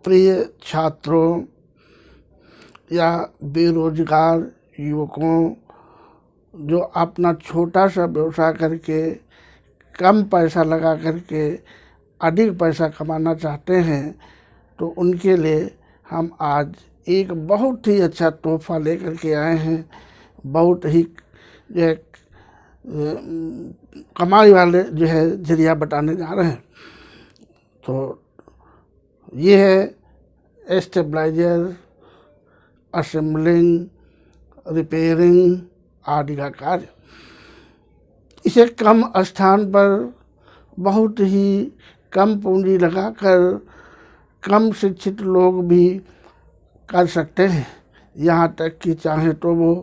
प्रिय छात्रों या बेरोजगार युवकों जो अपना छोटा सा व्यवसाय करके कम पैसा लगा करके अधिक पैसा कमाना चाहते हैं, तो उनके लिए हम आज एक बहुत ही अच्छा तोहफा लेकर के आए हैं। बहुत ही जो है कमाई वाले जो है जरिया बताने जा रहे हैं। तो ये है स्टेबलाइजर, असेंबलिंग, रिपेयरिंग आदि का कार्य। इसे कम स्थान पर बहुत ही कम पूंजी लगाकर कम शिक्षित लोग भी कर सकते हैं। यहाँ तक कि चाहे तो वो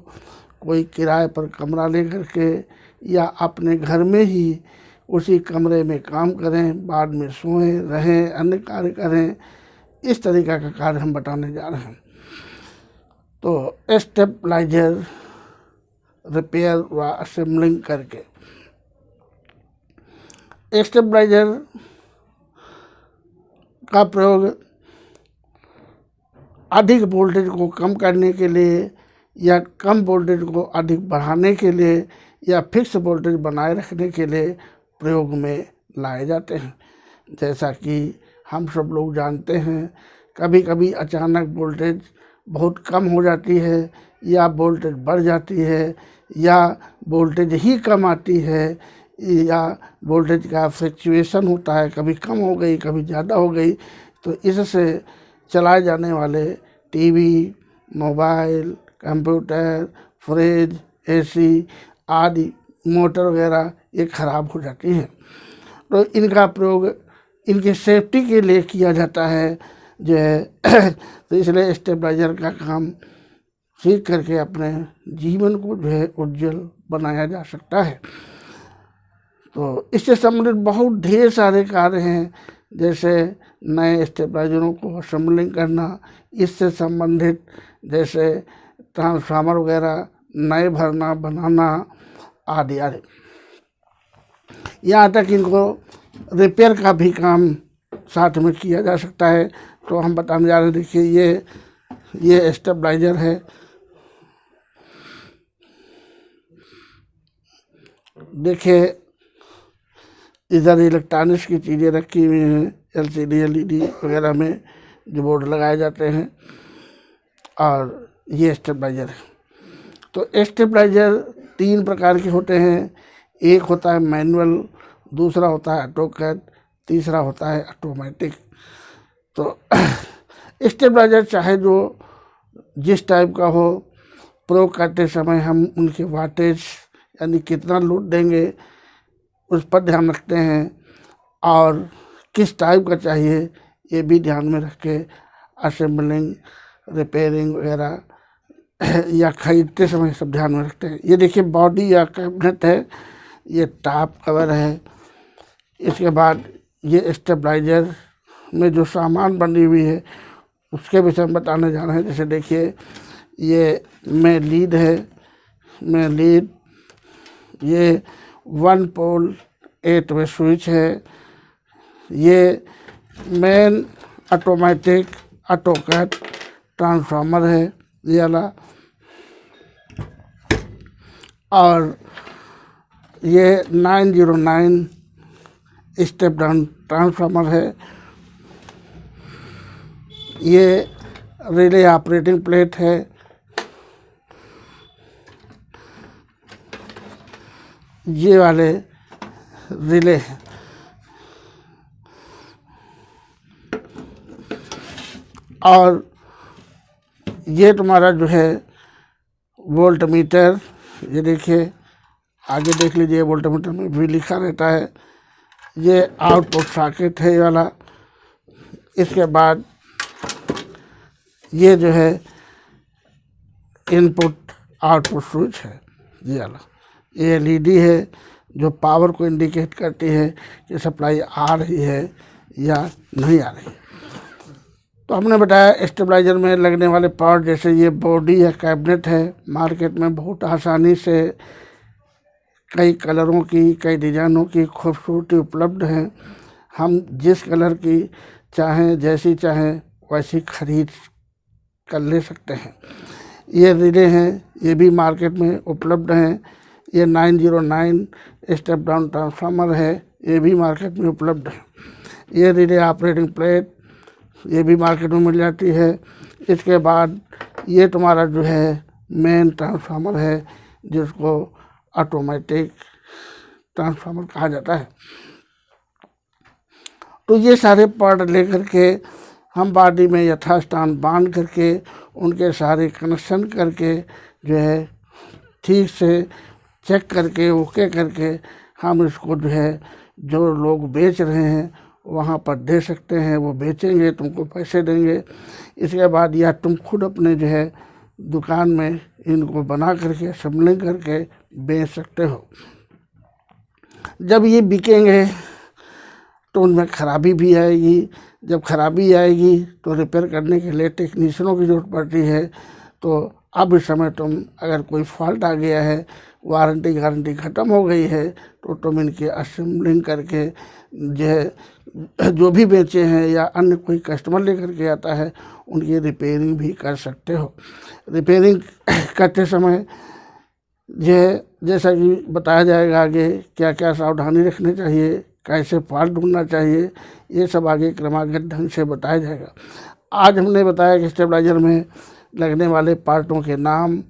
कोई किराए पर कमरा लेकर के या अपने घर में ही उसी कमरे में काम करें, बाद में सोएं, रहें, अन्य कार्य करें। इस तरीक़ा का कार्य हम बताने जा रहे हैं। तो स्टेबलाइजर, रिपेयर व असेंबलिंग करके स्टेबलाइजर का प्रयोग अधिक वोल्टेज को कम करने के लिए या कम वोल्टेज को अधिक बढ़ाने के लिए या फिक्स वोल्टेज बनाए रखने के लिए प्रयोग में लाए जाते हैं। जैसा कि हम सब लोग जानते हैं, कभी कभी अचानक वोल्टेज बहुत कम हो जाती है या वोल्टेज बढ़ जाती है या वोल्टेज ही कम आती है या वोल्टेज का फ्लक्चुएशन होता है, कभी कम हो गई कभी ज़्यादा हो गई। तो इससे चलाए जाने वाले TV, mobile, computer, fridge, AC आदि मोटर वगैरह ये ख़राब हो जाती हैं। तो इनका प्रयोग इनके सेफ्टी के लिए किया जाता है जो है। तो इसलिए स्टेबलाइजर का काम सीख करके अपने जीवन को जो है उज्जवल बनाया जा सकता है। तो इससे संबंधित बहुत ढेर सारे कार्य हैं, जैसे नए स्टेबलाइजरों को असेंबलिंग करना, इससे संबंधित जैसे ट्रांसफार्मर वगैरह नए भरना, बनाना आदि आदि। यहाँ तक इनको रिपेयर का भी काम साथ में किया जा सकता है। तो हम बताने जा रहे हैं, देखिए ये स्टेबलाइजर है। देखिए इधर इलेक्ट्रॉनिक्स की चीज़ें रखी हुई हैं, एलसीडी एलईडी वगैरह में जो बोर्ड लगाए जाते हैं, और ये स्टेबलाइजर है। तो स्टेबलाइजर 3 प्रकार के होते हैं। एक होता है मैनुअल, दूसरा होता है ऑटोकैड, तीसरा होता है ऑटोमेटिक। तो स्टेबलाइजर चाहे जो जिस टाइप का हो, प्रयोग करते समय हम उनके वाटेज यानी कितना लोड देंगे उस पर ध्यान रखते हैं, और किस टाइप का चाहिए ये भी ध्यान में रख के असेंबलिंग, रिपेयरिंग वगैरह या खरीदते समय सब ध्यान में रखते हैं। ये देखिए बॉडी या कैबिनेट है, ये टॉप कवर है। इसके बाद ये स्टेबलाइजर में जो सामान बनी हुई है उसके विषय में बताने जा रहे हैं। जैसे देखिए ये मेन लीड है, मेन लीड, ये 1 पोल 8 वे स्विच है, ये मेन ऑटोमेटिक ऑटोकैड ट्रांसफार्मर है ये वाला, और ये 909 स्टेप डाउन ट्रांसफार्मर है। ये रिले ऑपरेटिंग प्लेट है। ये वाले रिले हैं। और ये तुम्हारा जो है वोल्ट मीटर, ये देखिए आगे देख लीजिए, वोल्ट मीटर में भी लिखा रहता है। ये आउटपुट सॉकेट है ये वाला। इसके बाद ये जो है इनपुट आउटपुट स्विच है ये वाला। ये एलईडी है जो पावर को इंडिकेट करती है कि सप्लाई आ रही है या नहीं आ रही है। तो हमने बताया स्टेबलाइजर में लगने वाले पार्ट, जैसे ये बॉडी या कैबिनेट है, मार्केट में बहुत आसानी से कई कलरों की, कई डिज़ाइनों की खूबसूरती उपलब्ध है। हम जिस कलर की चाहें, जैसी चाहें वैसी खरीद कर ले सकते हैं। ये रिले हैं, ये भी मार्केट में उपलब्ध हैं। ये 909 स्टेप डाउन ट्रांसफार्मर है, ये भी मार्केट में उपलब्ध है। ये रिले ऑपरेटिंग प्लेट, ये भी मार्केट में मिल जाती है। इसके बाद ये तुम्हारा जो है मेन ट्रांसफार्मर है, जिसको ऑटोमेटिक ट्रांसफार्मर कहा जाता है। तो ये सारे पार्ट लेकर के हम बॉडी में यथास्थान बांध करके उनके सारे कनेक्शन करके जो है ठीक से चेक करके ओके करके हम इसको जो है जो लोग बेच रहे हैं वहाँ पर दे सकते हैं। वो बेचेंगे, तुमको पैसे देंगे। इसके बाद या तुम खुद अपने जो है दुकान में इनको बना करके असेंबलिंग करके बेच सकते हो। जब ये बिकेंगे तो उनमें खराबी भी आएगी। जब खराबी आएगी तो रिपेयर करने के लिए टेक्नीशियनों की ज़रूरत पड़ती है। तो अब इस समय तुम अगर कोई फॉल्ट आ गया है, वारंटी गारंटी ख़त्म हो गई है, तो तुम इनके असेंबलिंग करके जो है जो भी बेचे हैं या अन्य कोई कस्टमर लेकर के आता है उनकी रिपेयरिंग भी कर सकते हो। रिपेयरिंग करते समय जो है जैसा कि बताया जाएगा आगे क्या क्या सावधानी रखनी चाहिए, कैसे फॉल्ट ढूंढना चाहिए, ये सब आगे क्रमागत ढंग से बताया जाएगा। आज हमने बताया कि स्टेबलाइजर में लगने वाले पार्टों के नाम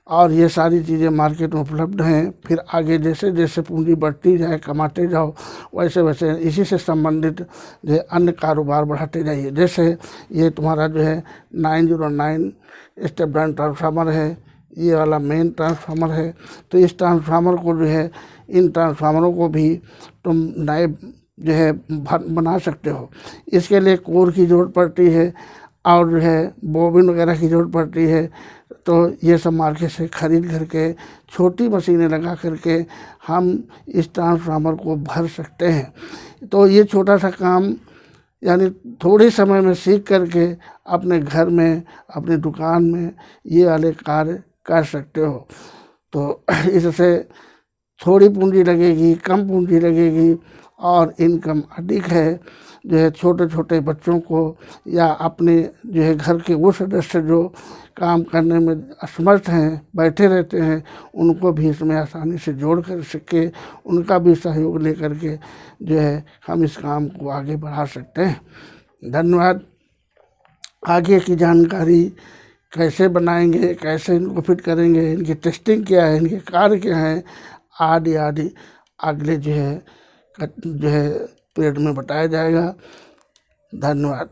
और ये सारी चीज़ें मार्केट में उपलब्ध हैं। फिर आगे जैसे जैसे पूंजी बढ़ती जाए, कमाते जाओ, वैसे वैसे इसी से संबंधित जो है अन्य कारोबार बढ़ाते जाइए। जैसे ये तुम्हारा जो है 909 स्टेप डाउन ट्रांसफार्मर है, ये वाला मेन ट्रांसफार्मर है। तो इस ट्रांसफार्मर को जो है इन ट्रांसफार्मरों को भी तुम नए जो है बना सकते हो। इसके लिए कोर की ज़रूरत पड़ती है और जो है बोबिन वगैरह की ज़रूरत पड़ती है। तो ये सब मार्केट से ख़रीद करके छोटी मशीनें लगा करके हम इस ट्रांसफार्मर को भर सकते हैं। तो ये छोटा सा काम यानी थोड़े समय में सीख करके अपने घर में, अपनी दुकान में ये वाले कार्य कर सकते हो। तो इससे थोड़ी पूंजी लगेगी, कम पूंजी लगेगी और इनकम अधिक है। जो है छोटे छोटे बच्चों को या अपने जो है घर के वो सदस्य जो काम करने में असमर्थ हैं, बैठे रहते हैं, उनको भी इसमें आसानी से जोड़ कर सके, उनका भी सहयोग लेकर के जो है हम इस काम को आगे बढ़ा सकते हैं। धन्यवाद। आगे की जानकारी कैसे बनाएंगे, कैसे इनको फिट करेंगे, इनकी टेस्टिंग क्या है, इनके कार्य क्या हैं, आदि आदि अगले जो है पीरियड में बताया जाएगा। धन्यवाद।